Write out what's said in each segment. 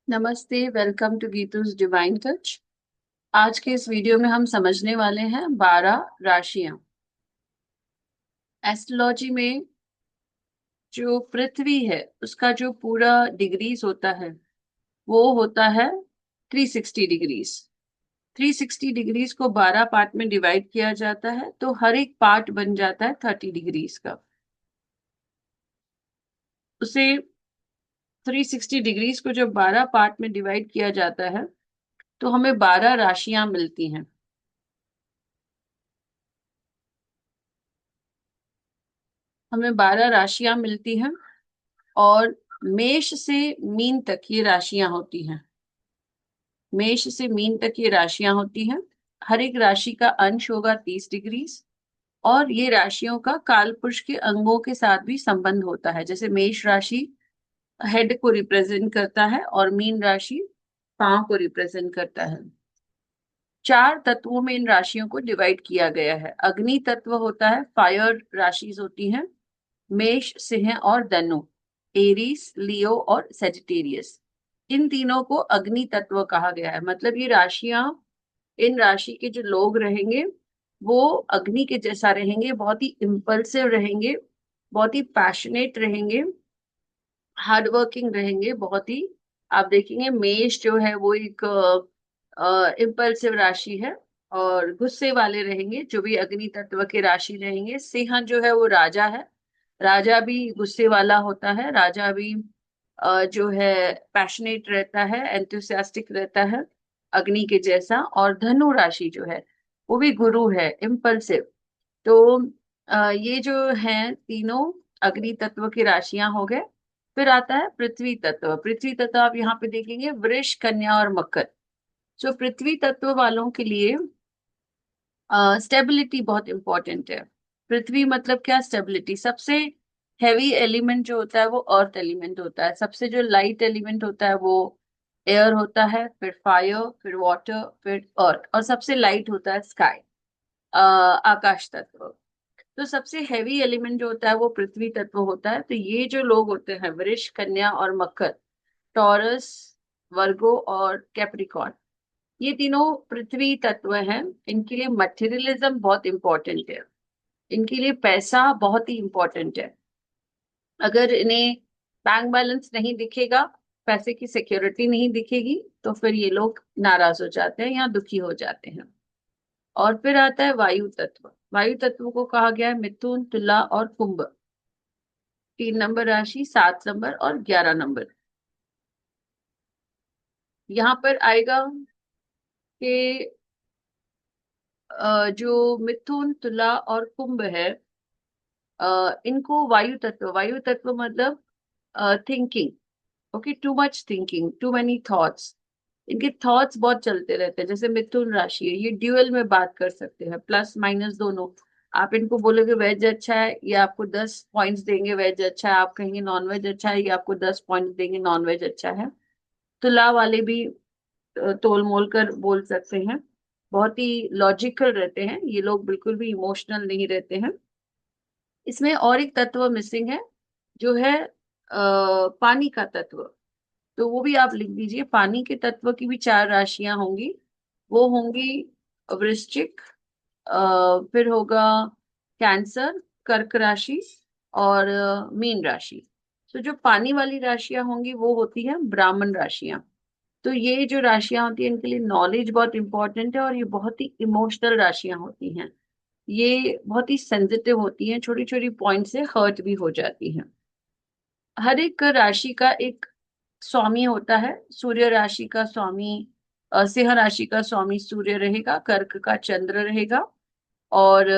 नमस्ते, welcome to गीतूज divine touch. आज के इस वीडियो में हम समझने वाले हैं 12 राशियां। एस्ट्रोलॉजी में जो पृथ्वी है उसका जो पूरा डिग्रीज होता है वो होता है 360 डिग्रीज। 360 डिग्रीज को 12 पार्ट में डिवाइड किया जाता है, तो हर एक पार्ट बन जाता है 30 डिग्रीज का। उसे 360 डिग्रीज को जब 12 पार्ट में डिवाइड किया जाता है तो हमें 12 राशियां मिलती हैं। हमें 12 राशियां मिलती हैं और मेष से मीन तक ये राशियां होती हैं। मेष से मीन तक ये राशियां होती हैं। हर एक राशि का अंश होगा 30 डिग्री। और ये राशियों का काल पुरुष के अंगों के साथ भी संबंध होता है। जैसे मेष राशि हेड को रिप्रेजेंट करता है और मीन राशि पांव को रिप्रेजेंट करता है। 4 तत्वों में इन राशियों को डिवाइड किया गया है। अग्नि तत्व होता है, फायर राशिज होती हैं, मेष, सिंह और धनु, एरीज, लियो और सेजिटेरियस। इन तीनों को अग्नि तत्व कहा गया है। मतलब ये राशियां, इन राशि के जो लोग रहेंगे वो अग्नि के जैसा रहेंगे, बहुत ही इम्पल्सिव रहेंगे, बहुत ही पैशनेट रहेंगे, हार्ड वर्किंग रहेंगे, बहुत ही। आप देखेंगे मेष जो है वो एक इम्पल्सिव राशि है और गुस्से वाले रहेंगे जो भी अग्नि तत्व के राशि रहेंगे। सिंह जो है वो राजा है, राजा भी गुस्से वाला होता है, राजा भी जो है पैशनेट रहता है, एंथुसियास्टिक रहता है, अग्नि के जैसा। और धनु राशि जो है वो भी गुरु है, इम्पल्सिव। तो ये जो है तीनों अग्नि तत्व की राशियां हो गए। फिर आता है पृथ्वी तत्व। पृथ्वी तत्व आप यहाँ पे देखेंगे वृष, कन्या और मकर। जो पृथ्वी तत्व वालों के लिए स्टेबिलिटी बहुत इंपॉर्टेंट है। पृथ्वी मतलब क्या? स्टेबिलिटी। सबसे हैवी एलिमेंट जो होता है वो अर्थ एलिमेंट होता है, सबसे जो लाइट एलिमेंट होता है वो एयर होता है, फिर फायर, फिर वाटर, फिर अर्थ, और सबसे लाइट होता है स्काई, आकाश तत्व। तो सबसे हैवी एलिमेंट जो होता है वो पृथ्वी तत्व होता है। तो ये जो लोग होते हैं वृष, कन्या और मकर, टॉरस, वर्गो और कैप्रिकॉर्न, ये तीनों पृथ्वी तत्व हैं। इनके लिए मटेरियलिज्म बहुत इंपॉर्टेंट है, इनके लिए पैसा बहुत ही इंपॉर्टेंट है। अगर इन्हें बैंक बैलेंस नहीं दिखेगा, पैसे की सिक्योरिटी नहीं दिखेगी, तो फिर ये लोग नाराज हो जाते हैं या दुखी हो जाते हैं। और फिर आता है वायु तत्व। वायु तत्व को कहा गया है मिथुन, तुला और कुंभ। 3 नंबर राशि, 7 नंबर और 11 नंबर। यहाँ पर आएगा कि जो मिथुन, तुला और कुंभ है, इनको वायु तत्व मतलब thinking. Okay, too much thinking, too many thoughts. इनके थॉट्स बहुत चलते रहते हैं। जैसे मिथुन राशि है, ये ड्यूअल में बात कर सकते हैं, प्लस माइनस दोनों। आप इनको बोलोगे वेज अच्छा है, ये आपको 10 पॉइंट्स देंगे वेज अच्छा है। आप कहेंगे नॉन वेज अच्छा है, ये आपको 10 पॉइंट्स देंगे नॉन वेज अच्छा है। तुला वाले भी तोल मोल कर बोल सकते हैं। बहुत ही लॉजिकल रहते हैं ये लोग, बिल्कुल भी इमोशनल नहीं रहते हैं। इसमें और एक तत्व मिसिंग है, जो है पानी का तत्व। तो वो भी आप लिख दीजिए। पानी के तत्व की भी 4 राशियां होंगी। वो होंगी वृश्चिक, फिर होगा कैंसर, कर्क राशि और मीन राशि। तो जो पानी वाली राशियां होंगी वो होती है ब्राह्मण राशियां। तो ये जो राशियां होती हैं इनके लिए नॉलेज बहुत इंपॉर्टेंट है और ये बहुत ही इमोशनल राशियां होती हैं। ये बहुत ही सेंसिटिव होती हैं, छोटी छोटी पॉइंट से हर्ट भी हो जाती हैं। हर एक राशि का एक स्वामी होता है। सूर्य राशि का स्वामी, सिंह राशि का स्वामी सूर्य रहेगा, कर्क का चंद्र रहेगा। और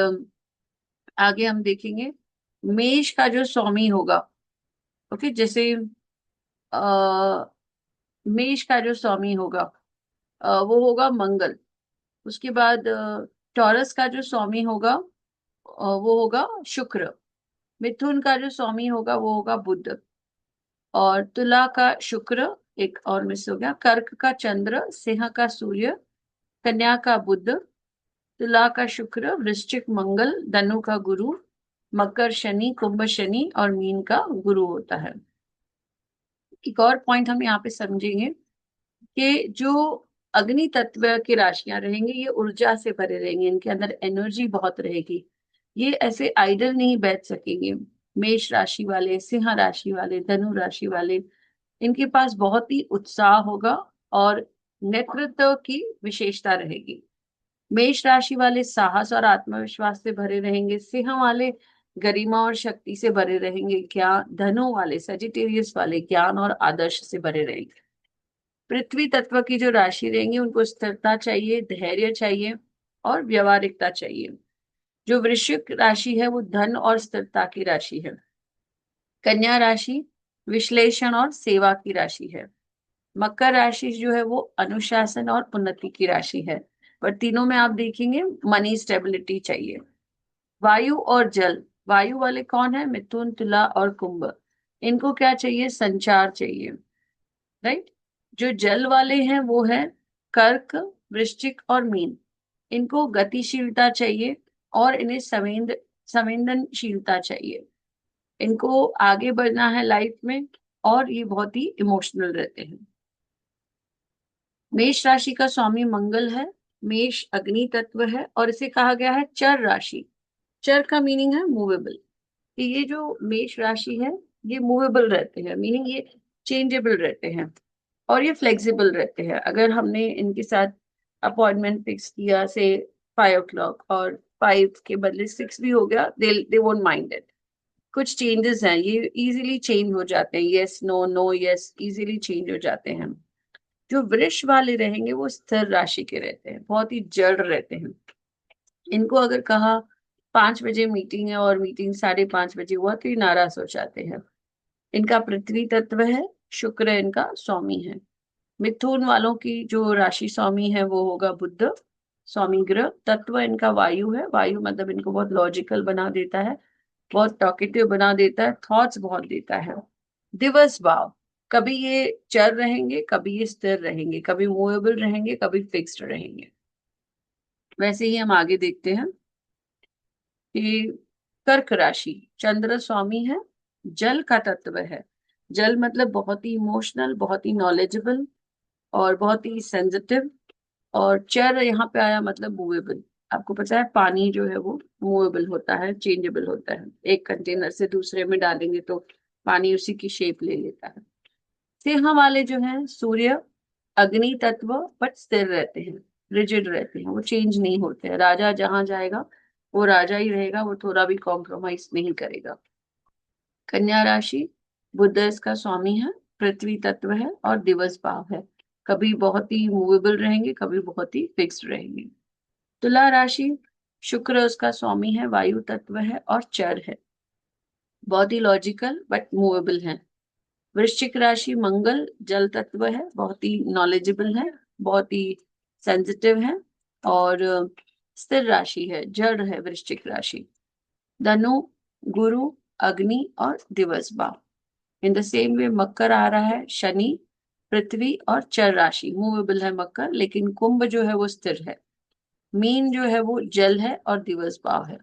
आगे हम देखेंगे मेष का जो स्वामी होगा, ओके, जैसे अ, मेष का जो स्वामी होगा वो होगा मंगल। उसके बाद टॉरस का जो स्वामी होगा वो होगा शुक्र। मिथुन का जो स्वामी होगा वो होगा बुध। और तुला का शुक्र, एक और मिस हो गया, कर्क का चंद्र, सिंह का सूर्य, कन्या का बुध, तुला का शुक्र, वृश्चिक मंगल, धनु का गुरु, मकर शनि, कुंभ शनि और मीन का गुरु होता है। एक और पॉइंट हम यहाँ पे समझेंगे कि जो अग्नि तत्व की राशियां रहेंगी ये ऊर्जा से भरे रहेंगे, इनके अंदर एनर्जी बहुत रहेगी, ये ऐसे आइडल नहीं बैठ सकेंगे। मेष राशि वाले, सिंह राशि वाले, धनु राशि वाले, इनके पास बहुत ही उत्साह होगा और नेतृत्व की विशेषता रहेगी। मेष राशि वाले साहस और आत्मविश्वास से भरे रहेंगे, सिंह वाले गरिमा और शक्ति से भरे रहेंगे, ज्ञान, धनु वाले, सजिटेरियस वाले ज्ञान और आदर्श से भरे रहेंगे। पृथ्वी तत्व की जो राशि रहेंगी उनको स्थिरता चाहिए, धैर्य चाहिए और व्यवहारिकता चाहिए। जो वृश्चिक राशि है वो धन और स्थिरता की राशि है। कन्या राशि विश्लेषण और सेवा की राशि है। मकर राशि जो है वो अनुशासन और उन्नति की राशि है। पर तीनों में आप देखेंगे मनी स्टेबिलिटी चाहिए। वायु और जल, वायु वाले कौन है? मिथुन, तुला और कुंभ। इनको क्या चाहिए? संचार चाहिए, राइट। जो जल वाले हैं वो है कर्क, वृश्चिक और मीन। इनको गतिशीलता चाहिए और इन्हें संवेदनशीलता चाहिए। इनको आगे बढ़ना है लाइफ में और ये बहुत ही इमोशनल रहते हैं। मेष राशि का स्वामी मंगल है। मेष अग्नि तत्व है और इसे कहा गया है चर राशि। चर का मीनिंग है मूवेबल। ये जो मेष राशि है ये मूवेबल रहते हैं, मीनिंग ये चेंजेबल रहते हैं और ये फ्लेक्सिबल रहते हैं। अगर हमने इनके साथ अपॉइंटमेंट फिक्स किया से 5 o'clock और 5 के बदले 6 भी हो गया, दे वोंट माइंड इट। कुछ चेंजेस हैं, ये इजीली चेंज हो जाते हैं, yes no, no yes, easily change हो जाते हैं। जो वृष वाले रहेंगे वो स्थिर राशि के रहते हैं, बहुत ही जड़ रहते हैं। इनको अगर कहा 5 बजे मीटिंग है और मीटिंग 5:30 बजे हुआ तो ये नाराज हो जाते हैं। इनका पृथ्वी तत्व है, शुक्र इनका स्वामी है। मिथुन वालों की जो राशि स्वामी है वो होगा बुध, स्वामी ग्रह। तत्व इनका वायु है, वायु मतलब इनको बहुत लॉजिकल बना देता है, बहुत टॉकेटिव बना देता है, थॉट्स बहुत देता है। दिवस भाव, कभी ये चल रहेंगे, कभी ये स्थिर रहेंगे, कभी मूवेबल रहेंगे, कभी फिक्स्ड रहेंगे। वैसे ही हम आगे देखते हैं कि कर्क राशि, चंद्र स्वामी है, जल का तत्व है। जल मतलब बहुत ही इमोशनल, बहुत ही नॉलेजेबल और बहुत ही सेंसिटिव। और चर यहाँ पे आया मतलब मूवेबल। आपको पता है पानी जो है वो मूवेबल होता है, चेंजेबल होता है, एक कंटेनर से दूसरे में डालेंगे तो पानी उसी की शेप ले लेता है। सिंह वाले जो हैं सूर्य अग्नि तत्व, बट स्थिर रहते हैं, रिजिड रहते हैं, वो चेंज नहीं होते हैं। राजा जहां जाएगा वो राजा ही रहेगा, वो थोड़ा भी कॉम्प्रोमाइज नहीं करेगा। कन्या राशि, बुध इसका स्वामी है, पृथ्वी तत्व है और दिवस भाव है। कभी बहुत ही मूवेबल रहेंगे, कभी बहुत ही फिक्स्ड रहेंगे। तुला राशि, शुक्र उसका स्वामी है, वायु तत्व है और चर है, बहुत ही लॉजिकल बट मूवेबल है। वृश्चिक राशि, मंगल जल तत्व है, बहुत ही नॉलेजेबल है, बहुत ही सेंसिटिव है और स्थिर राशि है, जड़ है वृश्चिक राशि। धनु, गुरु, अग्नि और दिवस भाव। इन द सेम वे मकर आ रहा है, शनि, पृथ्वी और चर राशि, मूवेबल है मकर, लेकिन कुंभ जो है वो स्थिर है। मीन जो है वो जल है और दिवस भाव है।